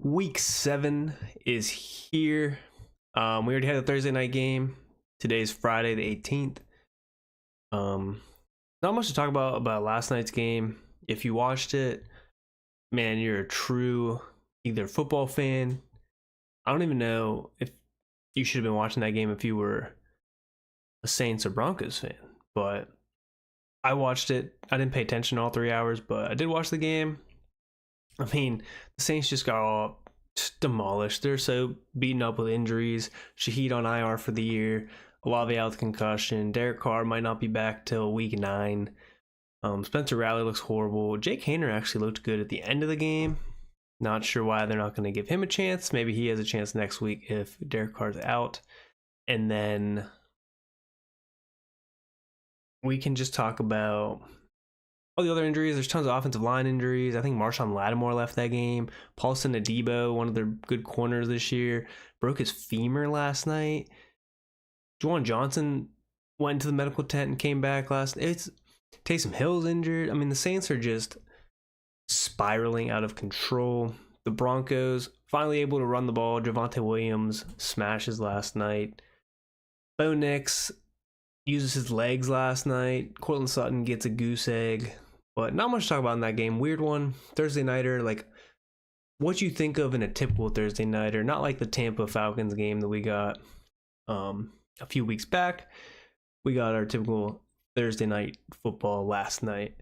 Week 7 is here. We already had a Thursday night game. Today's Friday the 18th. Not much to talk about last night's game. If you watched it, man, you're a true either football fan. I don't even know if you should have been watching that game if you were a Saints or Broncos fan. But I watched it. I didn't pay attention all 3 hours, but I did watch the game. I mean, the Saints just got all demolished. They're so beaten up with injuries. Shaheed on IR for the year. Olave out with concussion. Derek Carr might not be back till week 9. Spencer Rattler looks horrible. Jake Haener actually looked good at the end of the game. Not sure why they're not going to give him a chance. Maybe he has a chance next week if Derek Carr's out. And then we can just talk about all the other injuries. There's tons of offensive line injuries. I think Marshawn Lattimore left that game. Paulson Adebo, one of their good corners this year, broke his femur last night. Juwan Johnson went to the medical tent and came back last night. Taysom Hill's injured. I mean, the Saints are just spiraling out of control. The Broncos finally able to run the ball. Javonte Williams smashes last night. Bo Nix uses his legs last night. Cortland Sutton gets a goose egg. But not much to talk about in that game. Weird one. Thursday nighter, like what you think of in a typical Thursday nighter. Not like the Tampa Falcons game that we got a few weeks back. We got our typical Thursday night football last night.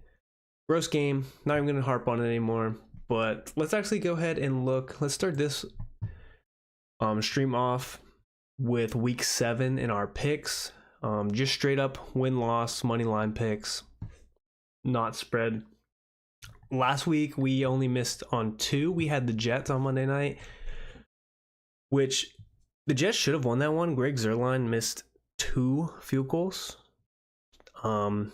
Gross game. Not even going to harp on it anymore. But let's actually go ahead and look. Let's start this stream off with week 7 in our picks. Just straight up win-loss money line picks, not spread. Last week we only missed on 2. We had the Jets on Monday night, which the Jets should have won that one. Greg Zuerlein missed 2 field goals. And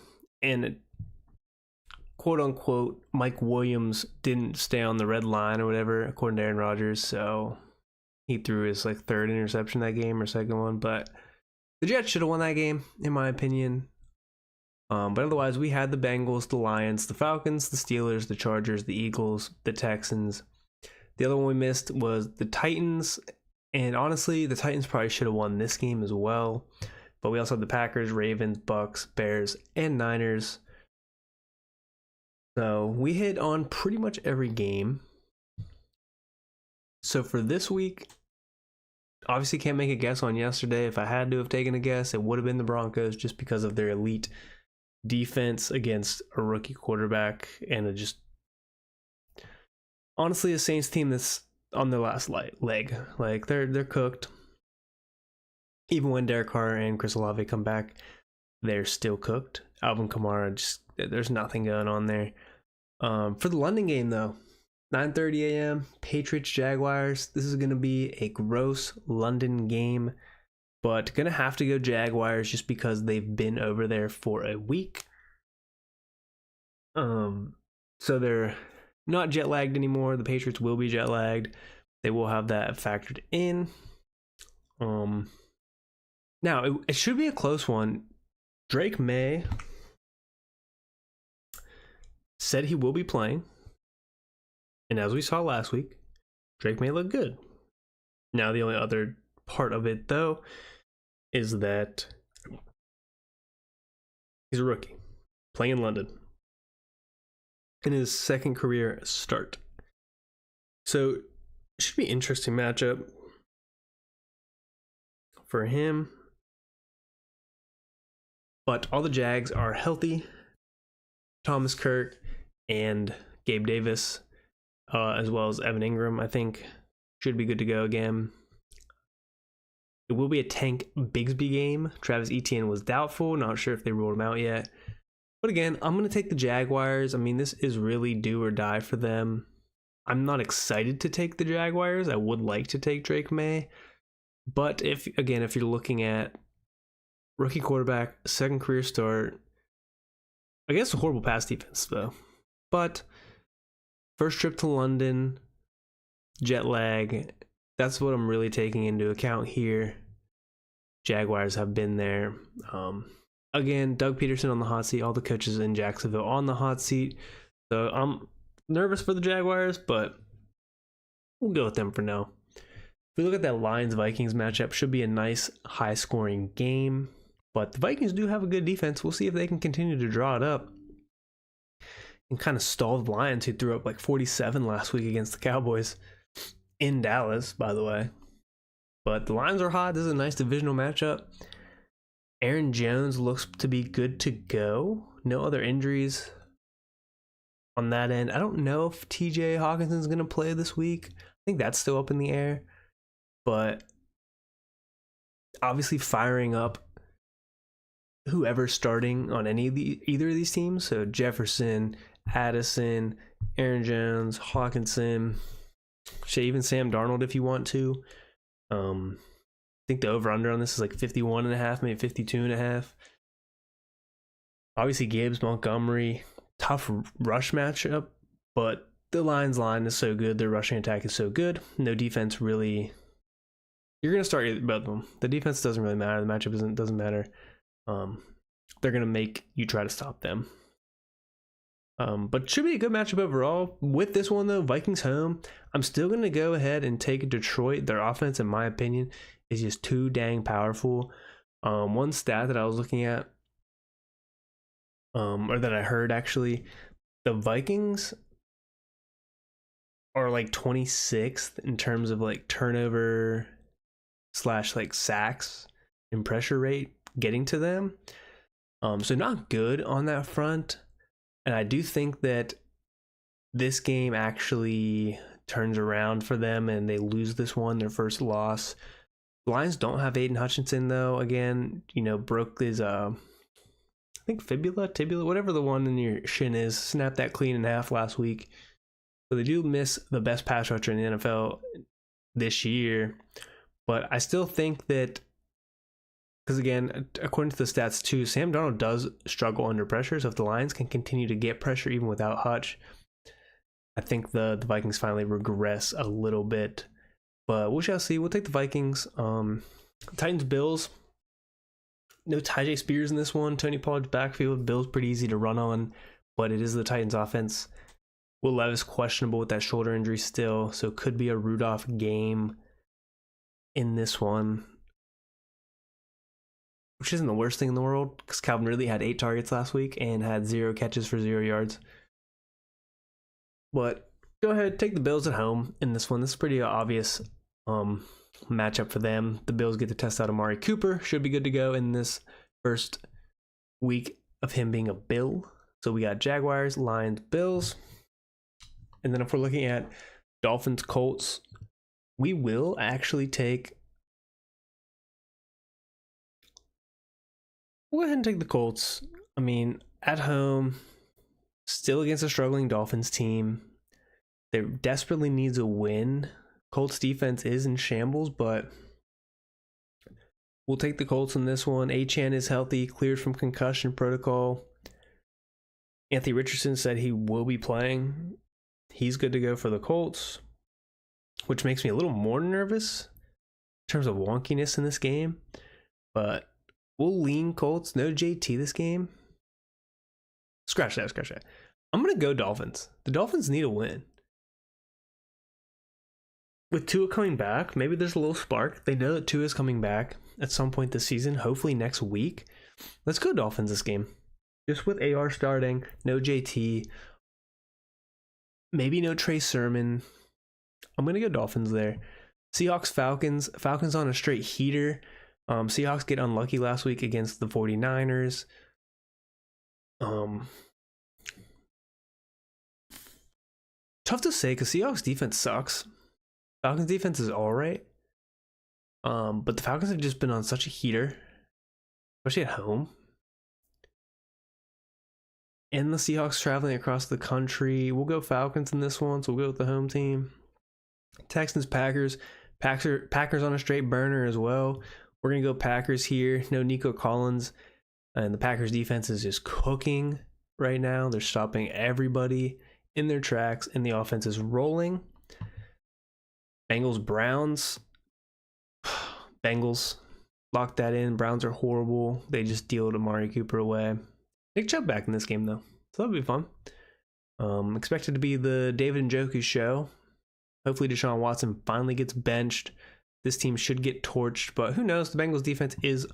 quote unquote Mike Williams didn't stay on the red line or whatever, according to Aaron Rodgers, so he threw his like 3rd interception that game or 2nd one. But the Jets should have won that game, in my opinion. But otherwise, we had the Bengals, the Lions, the Falcons, the Steelers, the Chargers, the Eagles, the Texans. The other one we missed was the Titans. And honestly, the Titans probably should have won this game as well. But we also had the Packers, Ravens, Bucks, Bears, and Niners. So we hit on pretty much every game. So for this week, obviously can't make a guess on yesterday. If I had to have taken a guess, it would have been the Broncos just because of their elite defense against a rookie quarterback and honestly a Saints team that's on their last leg. Like they're cooked. Even when Derek Carr and Chris Olave come back, they're still cooked. Alvin Kamara, there's nothing going on there. For the London game though, 9:30 a.m. Patriots Jaguars. This is going to be a gross London game, but going to have to go Jaguars just because they've been over there for a week. So they're not jet lagged anymore. The Patriots will be jet lagged. They will have that factored in. Now it should be a close one. Drake May said he will be playing. And as we saw last week, Drake May look good. Now, the only other part of it, though, is that he's a rookie playing in London in his 2nd career start. So, it should be an interesting matchup for him. But all the Jags are healthy. Thomas Kirk and Gabe Davis, as well as Evan Ingram, I think, should be good to go again. It will be a Tank Bigsby game. Travis Etienne was doubtful. Not sure if they ruled him out yet. But again, I'm going to take the Jaguars. I mean, this is really do or die for them. I'm not excited to take the Jaguars. I would like to take Drake May. But if you're looking at rookie quarterback, 2nd career start, I guess a horrible pass defense, though. But first trip to London, jet lag, that's what I'm really taking into account here. Jaguars have been there. Again, Doug Peterson on the hot seat, all the coaches in Jacksonville on the hot seat. So I'm nervous for the Jaguars, but We'll go with them for now. If we look at that Lions-Vikings matchup, should be a nice high-scoring game. But the Vikings do have a good defense. We'll see if they can continue to draw it up and kind of stall the Lions, who threw up like 47 last week against the Cowboys in Dallas, by the way. But the Lions are hot. This is a nice divisional matchup. Aaron Jones looks to be good to go. No other injuries on that end. I don't know if TJ Hawkinson's going to play this week. I think that's still up in the air. But obviously firing up whoever's starting on either of these teams. So Jefferson, Addison, Aaron Jones, Hawkinson, even Sam Darnold if you want to. I think the over-under on this is like 51.5, maybe 52.5. Obviously Gibbs, Montgomery, tough rush matchup, but the Lions line is so good. Their rushing attack is so good. No defense really. You're going to start both of them. The defense doesn't really matter. The matchup doesn't matter. They're going to make you try to stop them. But should be a good matchup overall. With this one, though, Vikings home, I'm still going to go ahead and take Detroit. Their offense, in my opinion, is just too dang powerful. One stat that I was looking at, or that I heard actually, the Vikings are like 26th in terms of like turnover / like sacks and pressure rate getting to them. So not good on that front. And I do think that this game actually turns around for them and they lose this one, their first loss. The Lions don't have Aiden Hutchinson, though. Again, broke his, I think fibula, tibula, whatever the one in your shin is, snapped that clean in half last week. So they do miss the best pass rusher in the NFL this year. But I still think that, because again, according to the stats too, Sam Darnold does struggle under pressure. So if the Lions can continue to get pressure even without Hutch, I think the Vikings finally regress a little bit. But we shall see. We'll take the Vikings. Titans, Bills. No Tyjae Spears in this one. Tony Pollard's backfield. Bills pretty easy to run on, but it is the Titans offense. Will Levis questionable with that shoulder injury still, so it could be a Rudolph game in this one, which isn't the worst thing in the world because Calvin Ridley had 8 targets last week and had 0 catches for 0 yards. But go ahead, take the Bills at home in this one. This is pretty obvious matchup for them. The Bills get to test out Amari Cooper. Should be good to go in this first week of him being a Bill. So we got Jaguars, Lions, Bills. And then if we're looking at Dolphins, Colts, we will actually take... We'll go ahead and take the Colts. I mean, at home, still against a struggling Dolphins team. They desperately needs a win. Colts defense is in shambles, but we'll take the Colts in this one. Achane is healthy, cleared from concussion protocol. Anthony Richardson said he will be playing. He's good to go for the Colts, which makes me a little more nervous in terms of wonkiness in this game. But we'll lean Colts. No JT this game. Scratch that. I'm going to go Dolphins. The Dolphins need a win. With Tua coming back, maybe there's a little spark. They know that Tua is coming back at some point this season, hopefully next week. Let's go Dolphins this game. Just with AR starting, no JT, maybe no Trey Sermon. I'm going to go Dolphins there. Seahawks, Falcons. Falcons on a straight heater. Seahawks get unlucky last week against the 49ers. Tough to say because Seahawks defense sucks. Falcons defense is all right. But the Falcons have just been on such a heater, especially at home. And the Seahawks traveling across the country. We'll go Falcons in this one, so we'll go with the home team. Texans, Packers. Packers on a straight burner as well. We're going to go Packers here. No Nico Collins. And the Packers defense is just cooking right now. They're stopping everybody in their tracks, and the offense is rolling. Bengals, Browns. Bengals lock that in. Browns are horrible. They just dealed Amari Cooper away. Nick Chubb back in this game, though, so that'll be fun. Expected to be the David Njoku show. Hopefully Deshaun Watson finally gets benched. This team should get torched, but who knows? The Bengals defense is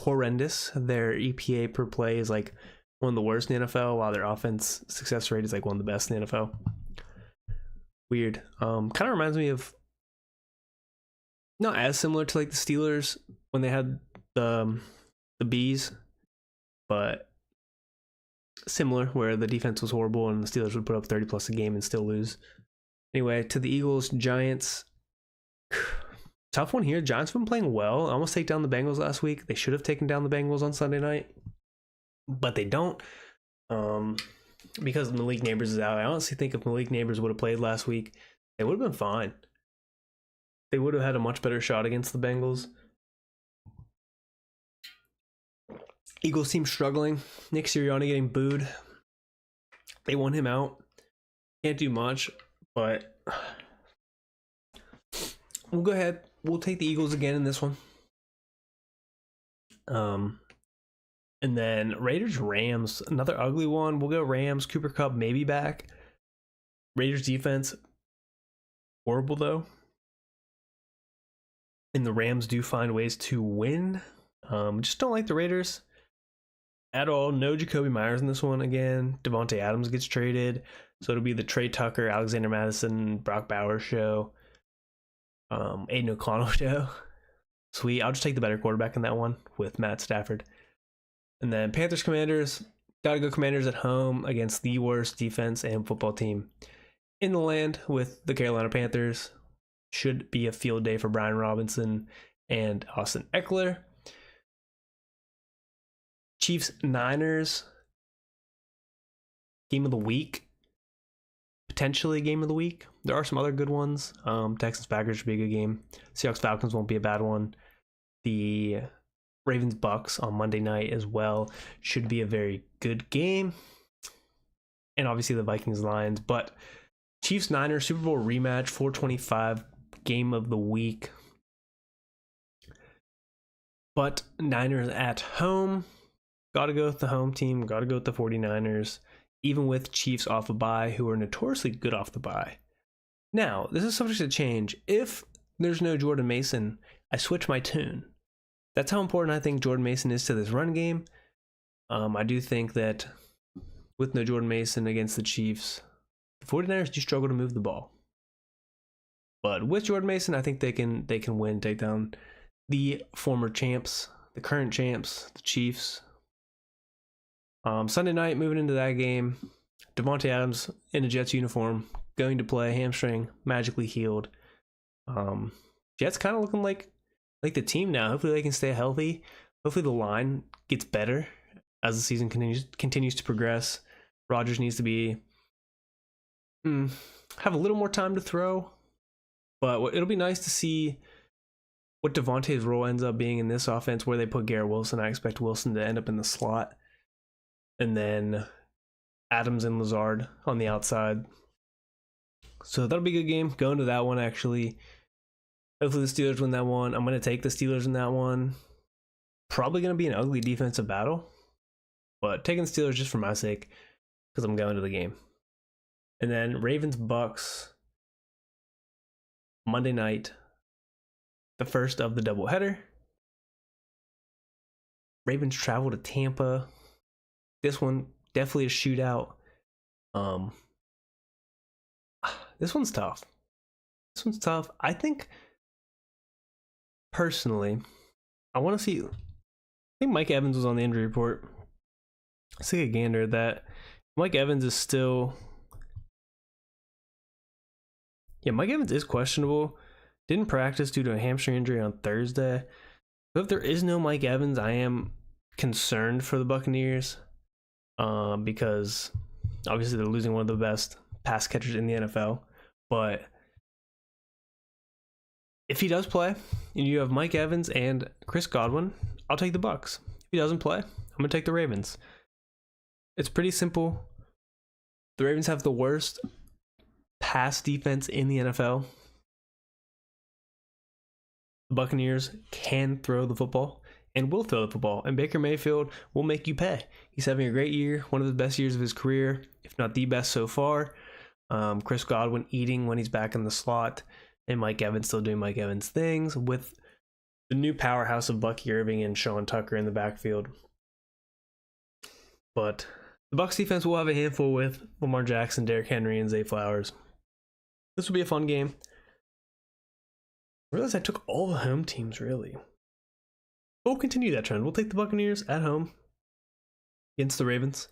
horrendous. Their EPA per play is like one of the worst in the NFL, while their offense success rate is like one of the best in the NFL. Weird. Kind of reminds me of, not as similar to like the Steelers when they had the Bees, but similar, where the defense was horrible and the Steelers would put up 30 plus a game and still lose. Anyway, to the Eagles, Giants. Tough one here. Giants have been playing well. Almost take down the Bengals last week. They should have taken down the Bengals on Sunday night, but they don't. Because Malik Neighbors is out. I honestly think if Malik Neighbors would have played last week, they would have been fine. They would have had a much better shot against the Bengals. Eagles team struggling. Nick Sirianni getting booed. They want him out. Can't do much, but we'll go ahead. We'll take the Eagles again in this one. And then Raiders Rams, another ugly one. We'll go Rams. Cooper Kupp maybe back. Raiders defense horrible though. And the Rams do find ways to win. Just don't like the Raiders at all. No Jacoby Myers in this one again. Devontae Adams gets traded. So it'll be the Trey Tucker, Alexander Madison, Brock Bowers show. Aiden O'Connell show. Sweet. I'll just take the better quarterback in that one with Matt Stafford. And then Panthers Commanders. Gotta go Commanders at home against the worst defense and football team in the land with the Carolina Panthers. Should be a field day for Brian Robinson and Austin Eckler. Chiefs Niners. Game of the week. Potentially game of the week. There are some other good ones. Texans Packers should be a good game. Seahawks Falcons won't be a bad one. The Ravens Bucks on Monday night as well should be a very good game. And obviously the Vikings Lions. But Chiefs Niners Super Bowl rematch, 425 game of the week. But Niners at home. Gotta go with the home team. Gotta go with the 49ers. Even with Chiefs off a bye, who are notoriously good off the bye. Now, this is subject to change. If there's no Jordan Mason, I switch my tune. That's how important I think Jordan Mason is to this run game. I do think that with no Jordan Mason against the Chiefs, the 49ers do struggle to move the ball. But with Jordan Mason, I think they can win, take down the former champs, the current champs, the Chiefs. Sunday night, moving into that game, Devontae Adams in a Jets uniform, going to play, hamstring, magically healed. Jets kind of looking like the team now. Hopefully they can stay healthy. Hopefully the line gets better as the season continues to progress. Rodgers needs to be have a little more time to throw, but it'll be nice to see what Devontae's role ends up being in this offense, where they put Garrett Wilson. I expect Wilson to end up in the slot, and then Adams and Lazard on the outside. So that'll be a good game. Going to that one, actually. Hopefully the Steelers win that one. I'm going to take the Steelers in that one. Probably going to be an ugly defensive battle, but taking the Steelers just for my sake because I'm going to the game. And then Ravens Bucks Monday night, the first of the doubleheader. Ravens travel to Tampa. This one definitely a shootout. This one's tough. I think personally, I want to see. I think Mike Evans was on the injury report. Let's take a gander at that. Mike Evans is still. Yeah, Mike Evans is questionable. Didn't practice due to a hamstring injury on Thursday. But if there is no Mike Evans, I am concerned for the Buccaneers. Because obviously they're losing one of the best pass catchers in the NFL. But if he does play, and you have Mike Evans and Chris Godwin, I'll take the Bucks. If he doesn't play, I'm going to take the Ravens. It's pretty simple. The Ravens have the worst pass defense in the NFL. The Buccaneers can throw the football and will throw the football, and Baker Mayfield will make you pay. He's having a great year, one of the best years of his career, if not the best so far. Chris Godwin eating when he's back in the slot, and Mike Evans still doing Mike Evans things with the new powerhouse of Bucky Irving and Sean Tucker in the backfield. But the Bucs defense will have a handful with Lamar Jackson, Derrick Henry, and Zay Flowers. This will be a fun game. I realized I took all the home teams, really. We'll continue that trend. We'll take the Buccaneers at home against the Ravens.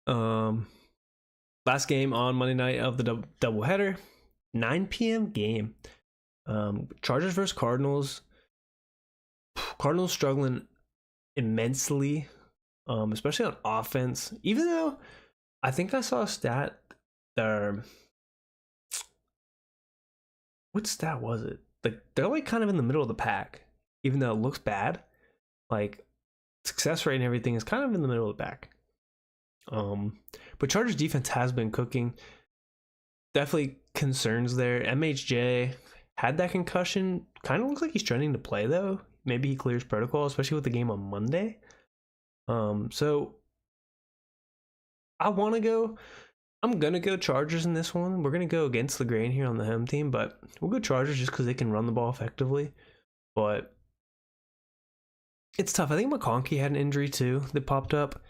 Last game on Monday night of the doubleheader, 9 p.m. game. Chargers versus Cardinals. Cardinals struggling immensely, especially on offense. Even though I think I saw a stat there. What stat was it? Like they're like kind of in the middle of the pack, even though it looks bad. Like success rate and everything is kind of in the middle of the pack. But Chargers defense has been cooking. Definitely concerns there. MHJ had that concussion. Kind of looks like he's trending to play though. Maybe he clears protocol, especially with the game on Monday. So I'm gonna go Chargers in this one. We're gonna go against the grain here on the home team, but we'll go Chargers just because they can run the ball effectively. But it's tough. I think McConkey had an injury too that popped up.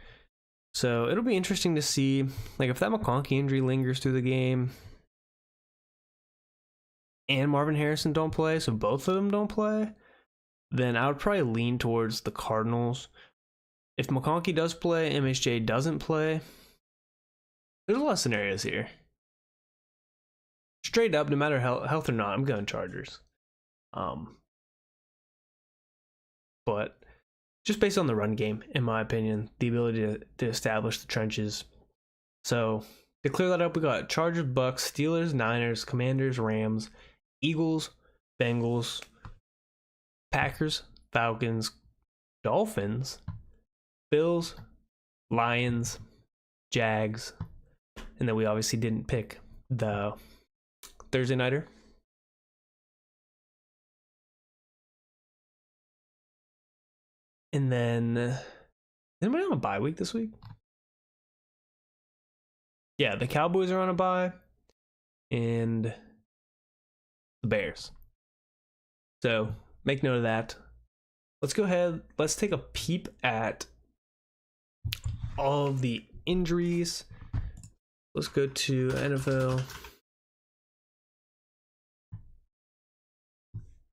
So it'll be interesting to see, like, if that McConkey injury lingers through the game and Marvin Harrison don't play, so both of them don't play, then I would probably lean towards the Cardinals. If McConkey does play, MHJ doesn't play, there's a lot of scenarios here. Straight up, no matter health or not, I'm going Chargers. But just based on the run game, in my opinion, the ability to establish the trenches. So to clear that up, we got Chargers, Bucks, Steelers, Niners, Commanders, Rams, Eagles, Bengals, Packers, Falcons, Dolphins, Bills, Lions, Jags, and then we obviously didn't pick the Thursday nighter. And then, anybody on a bye week this week? Yeah, the Cowboys are on a bye, and the Bears. So make note of that. Let's go ahead. Let's take a peep at all of the injuries. Let's go to NFL.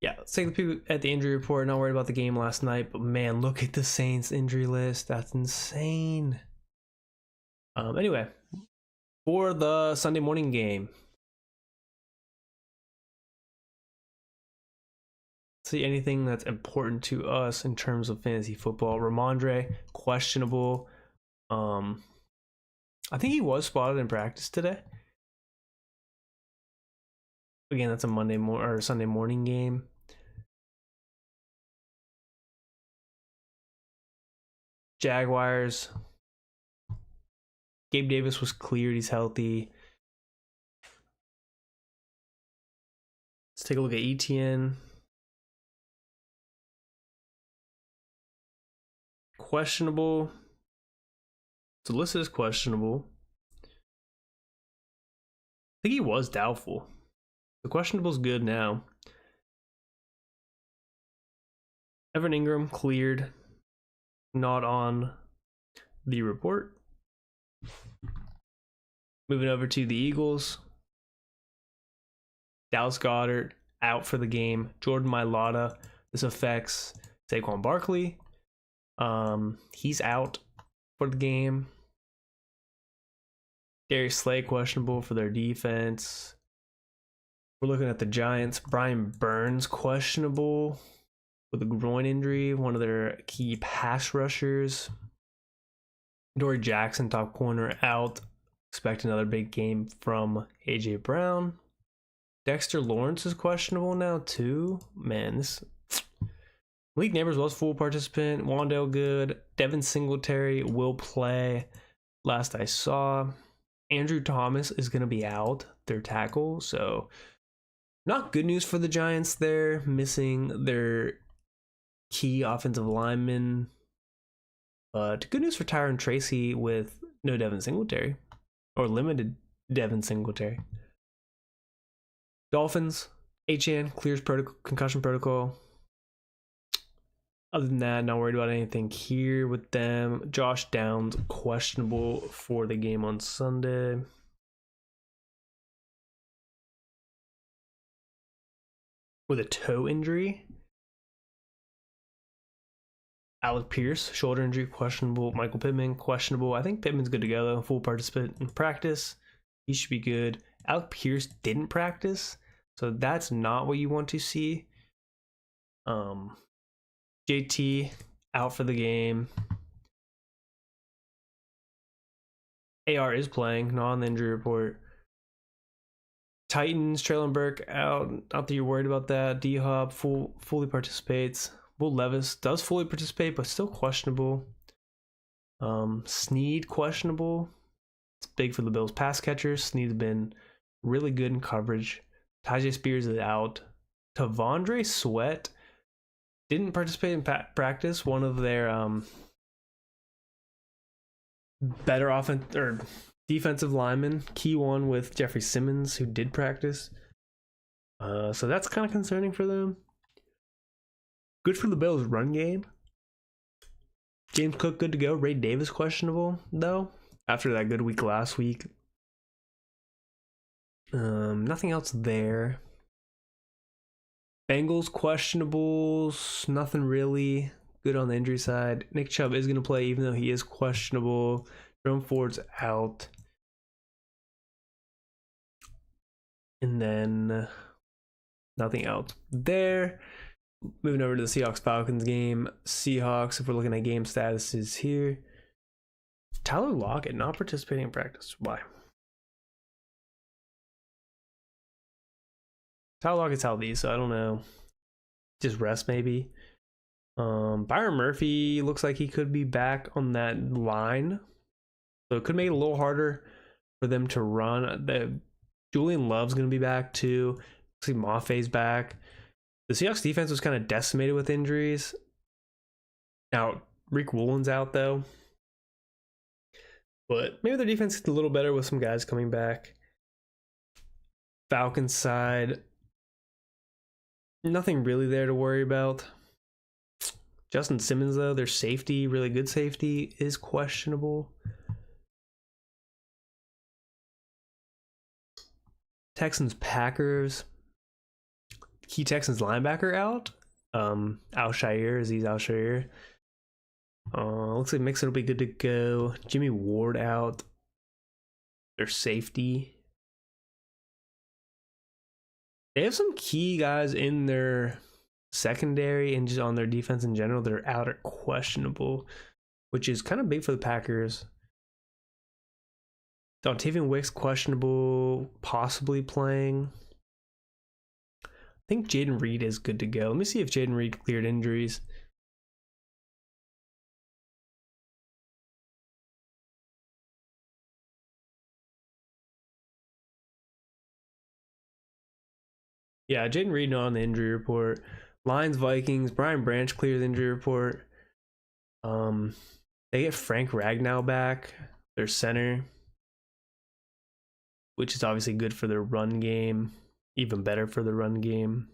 Yeah, let's take a peek at the injury report. Not worried about the game last night, but man, look at the Saints injury list. That's insane. Anyway, for the Sunday morning game, see anything that's important to us in terms of fantasy football. Ramondre, questionable. I think he was spotted in practice today. Again, that's a Sunday morning game. Jaguars. Gabe Davis was cleared. He's healthy. Let's take a look at ETN. Questionable. It's listed as questionable. I think he was doubtful. The questionable's good now. Evan Ingram cleared. Not on the report. Moving over to the Eagles. Dallas Goedert out for the game. Jordan Mailata. This affects Saquon Barkley. He's out for the game. Darius Slay questionable for their defense. We're looking at the Giants. Brian Burns questionable with a groin injury, one of their key pass rushers. Dory Jackson, top corner, out. Expect another big game from A.J. Brown. Dexter Lawrence is questionable now, too. Man, this... Malik Neighbors was full participant. Wandale Good. Devin Singletary will play. Last I saw. Andrew Thomas is going to be out, their tackle. So, not good news for the Giants there. Missing their key offensive lineman. But good news for Tyron Tracy with no Devin Singletary. Or limited Devin Singletary. Dolphins, HN clears concussion protocol. Other than that, not worried about anything here with them. Josh Downs, questionable for the game on Sunday. With a toe injury. Alec Pierce, shoulder injury, questionable. Michael Pittman, questionable. I think Pittman's good to go, though. Full participant in practice. He should be good. Alec Pierce didn't practice, so that's not what you want to see. JT out for the game. AR is playing, not on the injury report. Titans, Traylon Burke out. Not that you're worried about that. D-Hop fully participates. Will Levis does fully participate, but still questionable. Snead questionable. It's big for the Bills pass catchers. Snead's been really good in coverage. Tyjae Spears is out. Tavondre Sweat didn't participate in practice. One of their better offense or defensive linemen, key one with Jeffrey Simmons, who did practice. So that's kind of concerning for them. Good for the Bills' run game. James Cook good to go. Ray Davis questionable though after that good week last week. Nothing else there. Bengals questionables. Nothing really good on the injury side. Nick Chubb is going to play even though he is questionable. Jerome Ford's out. And then nothing else there. Moving over to the Seahawks-Falcons game. Seahawks, if we're looking at game statuses here. Tyler Lockett not participating in practice. Why? Tyler Lockett's healthy, so I don't know. Just rest maybe. Byron Murphy looks like he could be back on that line. So it could make it a little harder for them to run. Julian Love's going to be back too. Looks like Maffei's back. The Seahawks defense was kind of decimated with injuries. Now, Rick Woolen's out though. But maybe their defense gets a little better with some guys coming back. Falcons side, nothing really there to worry about. Justin Simmons, though, their safety, really good safety, is questionable. Texans, Packers. Key Texans linebacker out. Aziz Al-Shaair. Looks like Mixon will be good to go. Jimmy Ward out. Their safety. They have some key guys in their secondary and just on their defense in general that are out or questionable, which is kind of big for the Packers. Dontavian Wicks questionable, possibly playing. I think Jaden Reed is good to go. Let me see if Jaden Reed cleared injuries. Yeah, Jaden Reed not on the injury report. Lions, Vikings, Brian Branch clears the injury report. They get Frank Ragnow back, their center, which is obviously good for their run game, even better for the run game.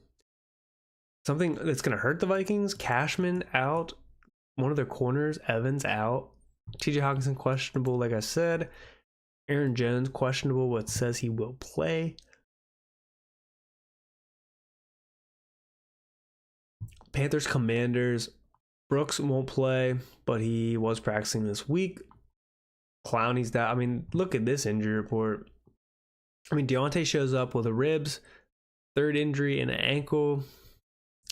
Something that's going to hurt the Vikings, Cashman out, one of their corners, Evans out, TJ Hawkinson questionable, like I said. Aaron Jones questionable, but says he will play. Panthers, Commanders. Brooks won't play, but he was practicing this week. Clowney's down. I mean, look at this injury report. I mean, Deontay shows up with a ribs, third injury, and an ankle.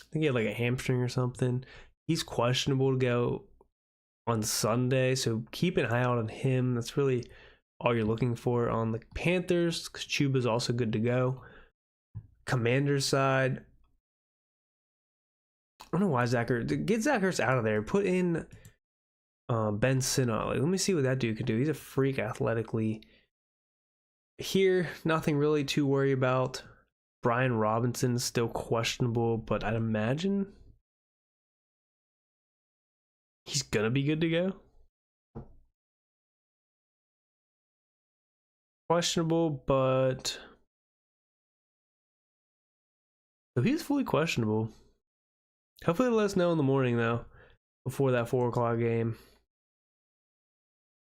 I think he had like a hamstring or something. He's questionable to go on Sunday, so keep an eye out on him. That's really all you're looking for on the Panthers, because Chuba's also good to go. Commanders side, I don't know why get Zach Ertz out of there. Put in Ben Sinnott. Like, let me see what that dude can do. He's a freak athletically. Here, nothing really to worry about. Brian Robinson's still questionable, but I'd imagine he's gonna be good to go. questionable, but so he's fully questionable. Hopefully, they'll let us know in the morning though, before that 4 o'clock game.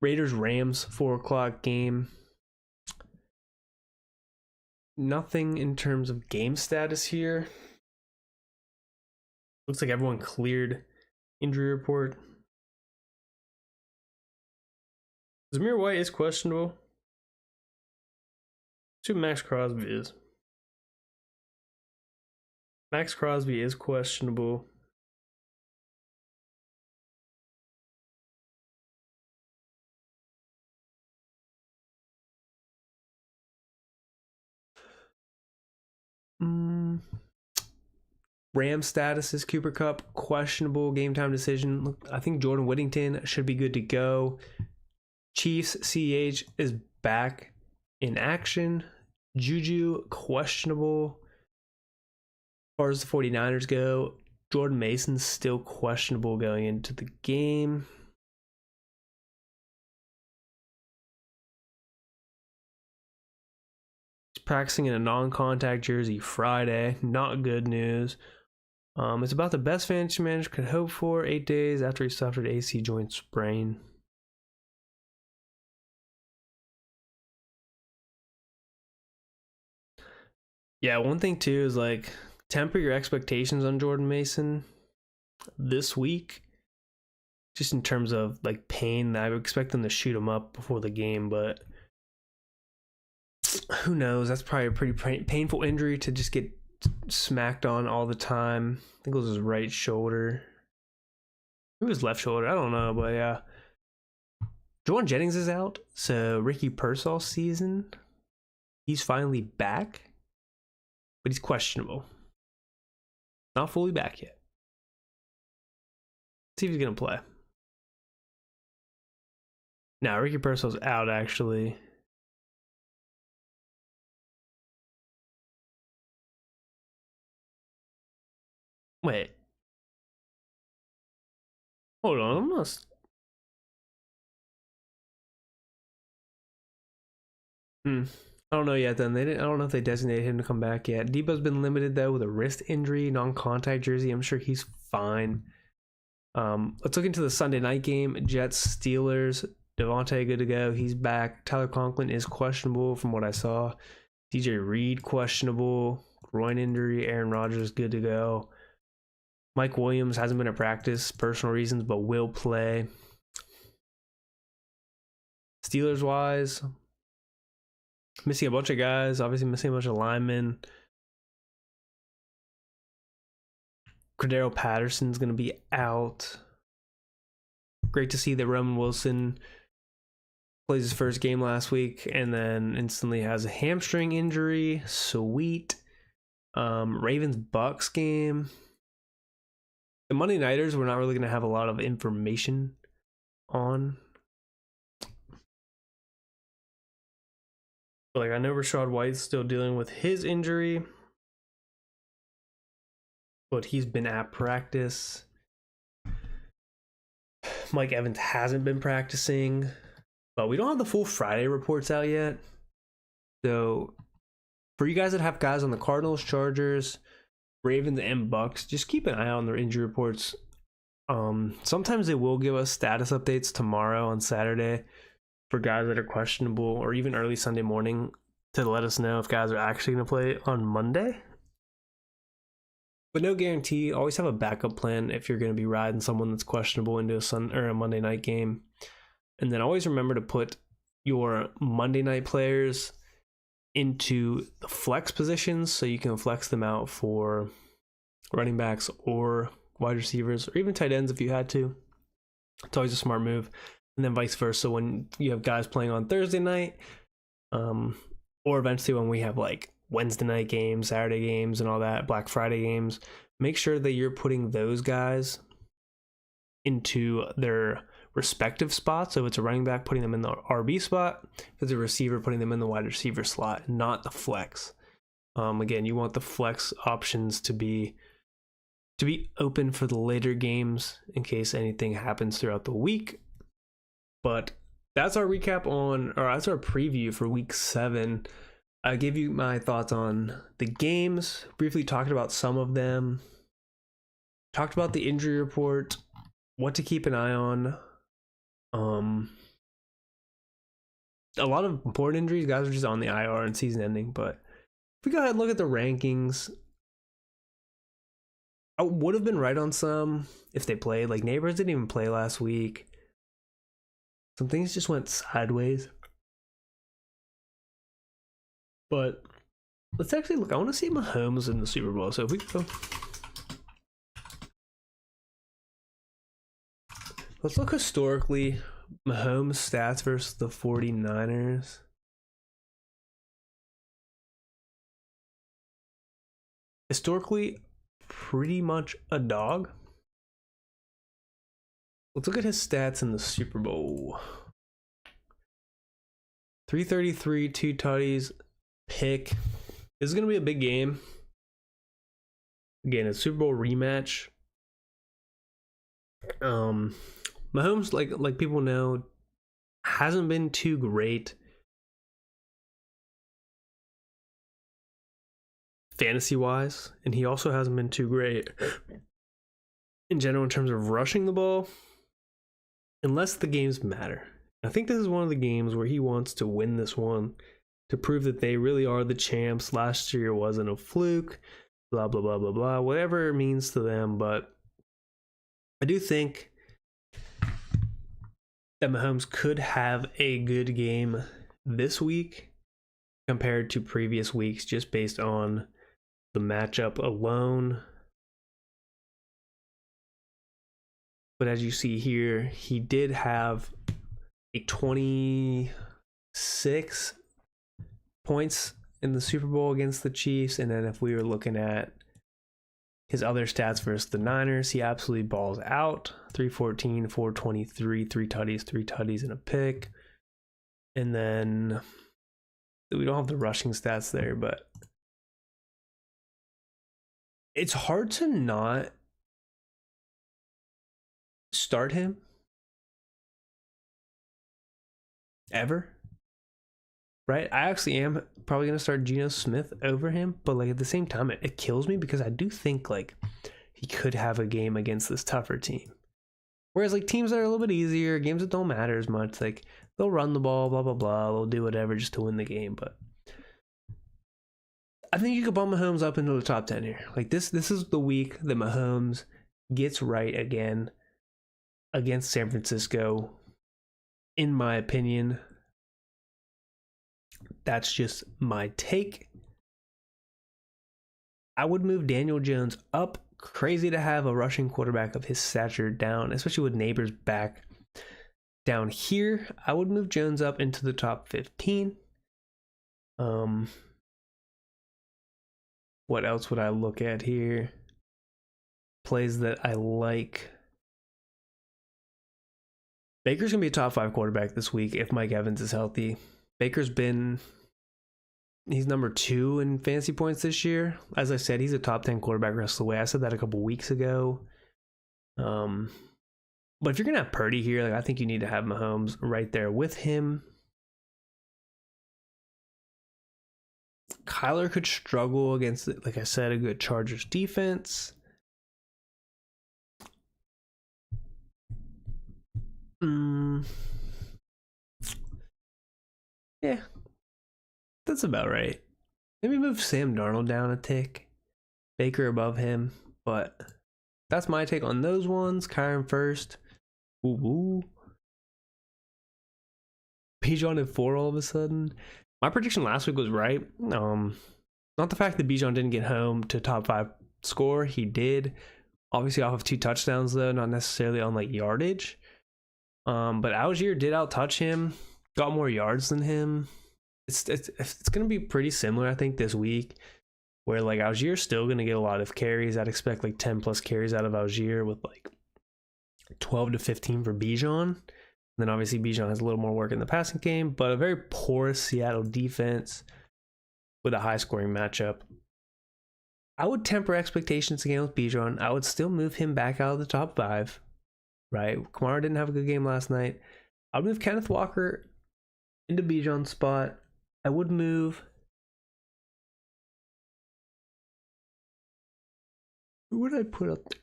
Raiders Rams 4 o'clock game. Nothing in terms of game status here. Looks like everyone cleared injury report. Zamir White is questionable. See what Max Crosby is. Max Crosby is questionable. Ram status is Cooper Kupp, questionable game time decision. I think Jordan Whittington should be good to go. Chiefs, CH is back in action. Juju, questionable. As far as the 49ers go, Jordan Mason's still questionable going into the game. He's practicing in a non-contact jersey Friday. Not good news. It's about the best fantasy manager could hope for 8 days after he suffered AC joint sprain. Yeah, one thing too is like temper your expectations on Jordan Mason this week, just in terms of like pain. I would expect them to shoot him up before the game, but who knows? That's probably a pretty painful injury to just get smacked on all the time. I think it was his right shoulder. It was left shoulder. I don't know, but yeah. Jordan Jennings is out, so Ricky Pearsall season. He's finally back, but he's questionable. Not fully back yet. Let's see if he's gonna play. Now Ricky Pearsall's out actually. Wait. Hold on, I'm not. I don't know yet. Then I don't know if they designated him to come back yet. Debo's been limited though with a wrist injury, non-contact jersey. I'm sure he's fine. Let's look into the Sunday night game. Jets Steelers. Devontae good to go. He's back. Tyler Conklin is questionable from what I saw. DJ Reed questionable. Groin injury. Aaron Rodgers good to go. Mike Williams hasn't been at practice, personal reasons, but will play. Steelers wise, missing a bunch of guys, obviously missing a bunch of linemen. Cordero Patterson's going to be out. Great to see that Roman Wilson plays his first game last week and then instantly has a hamstring injury. Sweet. Ravens Bucks game. The Monday Nighters, we're not really going to have a lot of information on. Like, I know Rachaad White's still dealing with his injury, but he's been at practice. Mike Evans hasn't been practicing, but we don't have the full Friday reports out yet. So for you guys that have guys on the Cardinals, Chargers, Ravens, and Bucks, just keep an eye on their injury reports. Sometimes they will give us status updates tomorrow on Saturday for guys that are questionable, or even early Sunday morning to let us know if guys are actually going to play on Monday. But no guarantee. Always have a backup plan if you're going to be riding someone that's questionable into a Monday night game. And then always remember to put your Monday night players into the flex positions so you can flex them out for running backs or wide receivers or even tight ends if you had to. It's always a smart move. And then vice versa when you have guys playing on Thursday night, or eventually when we have like Wednesday night games, Saturday games, and all that, Black Friday games, make sure that you're putting those guys into their respective spots. So if it's a running back, putting them in the RB spot. If it's a receiver, putting them in the wide receiver slot, not the flex. Again, you want the flex options to be open for the later games in case anything happens throughout the week. But that's our recap on, or that's our preview for week 7. I gave you my thoughts on the games, briefly talked about some of them, talked about the injury report, what to keep an eye on. A lot of important injuries, guys are just on the IR and season ending. But if we go ahead and look at the rankings, I would have been right on some if they played. Like Neighbors didn't even play last week. Some things just went sideways. But let's actually look. I want to see Mahomes in the Super Bowl. So if we go, let's look historically. Mahomes stats versus the 49ers. Historically, pretty much a dog. Let's look at his stats in the Super Bowl. 333, 2 tutties, pick. This is going to be a big game. Again, a Super Bowl rematch. Mahomes, like people know, hasn't been too great fantasy-wise, and he also hasn't been too great in general in terms of rushing the ball, unless the games matter. I think this is one of the games where he wants to win this one to prove that they really are the champs. Last year wasn't a fluke, blah, blah, blah, blah, blah, whatever it means to them. But I do think that Mahomes could have a good game this week compared to previous weeks, just based on the matchup alone. But as you see here, he did have a 26 points in the Super Bowl against the Chiefs. And then if we were looking at his other stats versus the Niners, he absolutely balls out. 314, 423, 3 tutties, and a pick. And then we don't have the rushing stats there, but it's hard to not start him ever, right? I actually am probably going to start Geno Smith over him, but like at the same time, it kills me because I do think like he could have a game against this tougher team. Whereas like teams that are a little bit easier, games that don't matter as much, like they'll run the ball, blah, blah, blah. They'll do whatever just to win the game. But I think you could bump Mahomes up into the top 10 here. Like this is the week that Mahomes gets right again against San Francisco. In my opinion, that's just my take. I would move Daniel Jones up. Crazy to have a rushing quarterback of his stature down, especially with Neighbors back down here. I would move Jones up into the top 15. What else would I look at here? Plays that I like. Baker's going to be a top 5 quarterback this week if Mike Evans is healthy. He's number 2 in fantasy points this year. As I said, he's a top 10 quarterback rest of the way. I said that a couple weeks ago. But if you're going to have Purdy here, like I think you need to have Mahomes right there with him. Kyler could struggle against, like I said, a good Chargers defense. Yeah, that's about right. Maybe move Sam Darnold down a tick. Baker above him. But that's my take on those ones. Kyron first. Ooh. Bijan at 4 all of a sudden. My prediction last week was right. Not the fact that Bijan didn't get home to top 5 score. He did. Obviously off of 2 touchdowns though, not necessarily on like yardage. But Algier did outtouch him, got more yards than him. It's going to be pretty similar, I think, this week, where like Algier's still going to get a lot of carries. I'd expect like 10 plus carries out of Algier with like 12 to 15 for Bijan. And then obviously Bijan has a little more work in the passing game, but a very porous Seattle defense with a high scoring matchup. I would temper expectations again with Bijan. I would still move him back out of the top 5. Right, Kamara didn't have a good game last night. I'll move Kenneth Walker into Bijan's spot. I would move. Who would I put up there?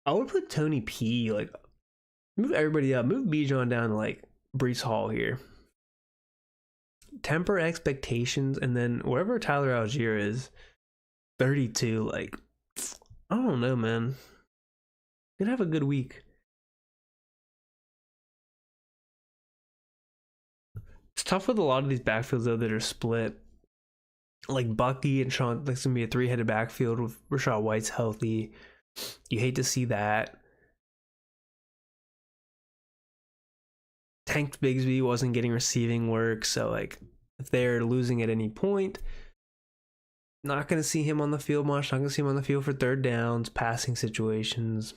I would put Tony P. Like, move everybody up. Move Bijan down to like Brees Hall here. Temper expectations, and then wherever Tyler Algier is, 32. Like, I don't know, man. Gonna have a good week. It's tough with a lot of these backfields though that are split. Like Bucky and Sean, that's gonna be a 3-headed backfield with Rashad White's healthy. You hate to see that. Tank Bigsby wasn't getting receiving work, so like if they're losing at any point, not gonna see him on the field much. Not gonna see him on the field for third downs, passing situations.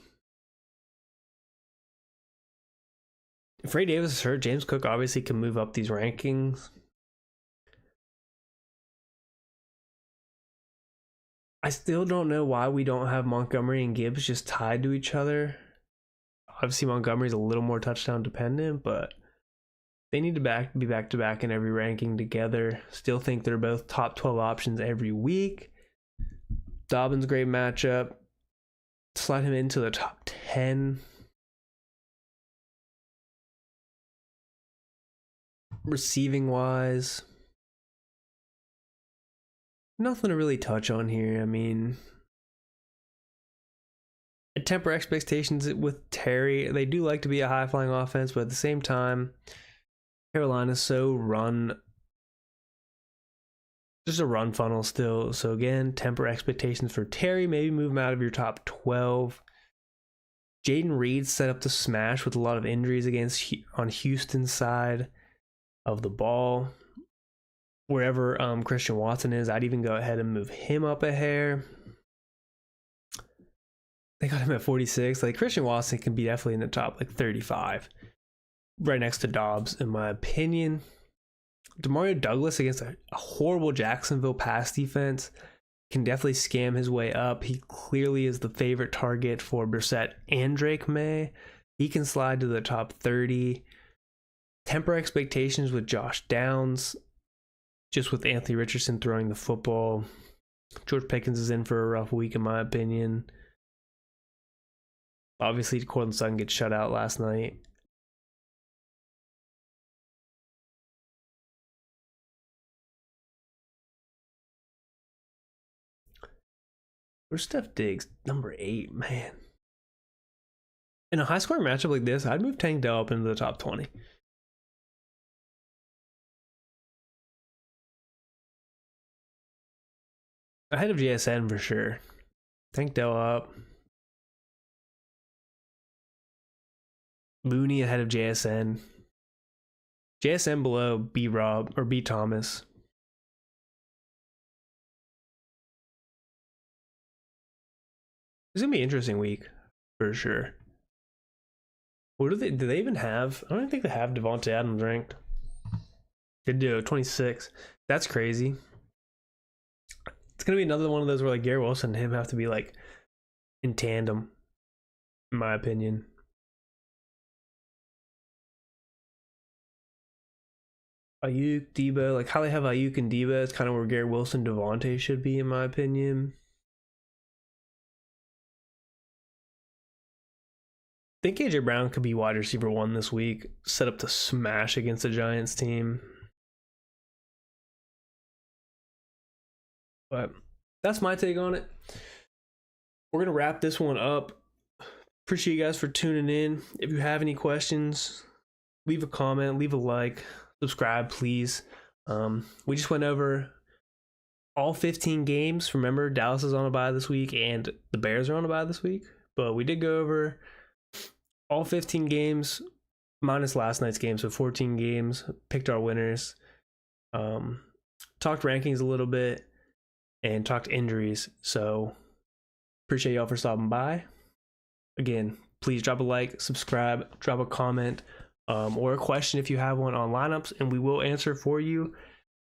If Ray Davis is hurt, James Cook obviously can move up these rankings. I still don't know why we don't have Montgomery and Gibbs just tied to each other. Obviously, Montgomery's a little more touchdown dependent, but they need to be back to back in every ranking together. Still think they're both top 12 options every week. Dobbins, great matchup. Slide him into the top 10. Receiving wise, nothing to really touch on here. I mean, temper expectations with Terry. They do like to be a high-flying offense, but at the same time, Carolina's so just a run funnel still. So again, temper expectations for Terry. Maybe move him out of your top 12. Jaden Reed set up to smash with a lot of injuries on Houston's side of the ball. Wherever Christian Watson is, I'd even go ahead and move him up a hair. They got him at 46. Like, Christian Watson can be definitely in the top like 35, right next to Dobbs in my opinion. Demario Douglas against a horrible Jacksonville pass defense can definitely scam his way up. He clearly is the favorite target for Brissett and Drake May. He can slide to the top 30. Temper expectations with Josh Downs, just with Anthony Richardson throwing the football. George Pickens is in for a rough week in my opinion. Obviously, Cortland Sutton gets shut out last night. Where's Steph Diggs? Number 8, man. In a high-scoring matchup like this, I'd move Tank Dell up into the top 20. Ahead of JSN for sure. Tank Dell up. Mooney ahead of JSN. JSN below B Rob or B Thomas. It's gonna be an interesting week for sure. What do they even have? I don't even think they have Devontae Adams ranked. They do 26. That's crazy. It's gonna be another one of those where like Garrett Wilson and him have to be like in tandem, in my opinion. Ayuk, Debo, like how they have Ayuk and Debo is kind of where Garrett Wilson, Devontae should be, in my opinion. I think AJ Brown could be wide receiver 1 this week, set up to smash against the Giants team. But that's my take on it. We're going to wrap this one up. Appreciate you guys for tuning in. If you have any questions, leave a comment, leave a like, subscribe, please. We just went over all 15 games. Remember, Dallas is on a bye this week and the Bears are on a bye this week. But we did go over all 15 games minus last night's game, so 14 games. Picked our winners. Talked rankings a little bit and talked injuries. So appreciate y'all for stopping by. Again, please drop a like, subscribe, drop a comment, or a question if you have one on lineups, and we will answer for you.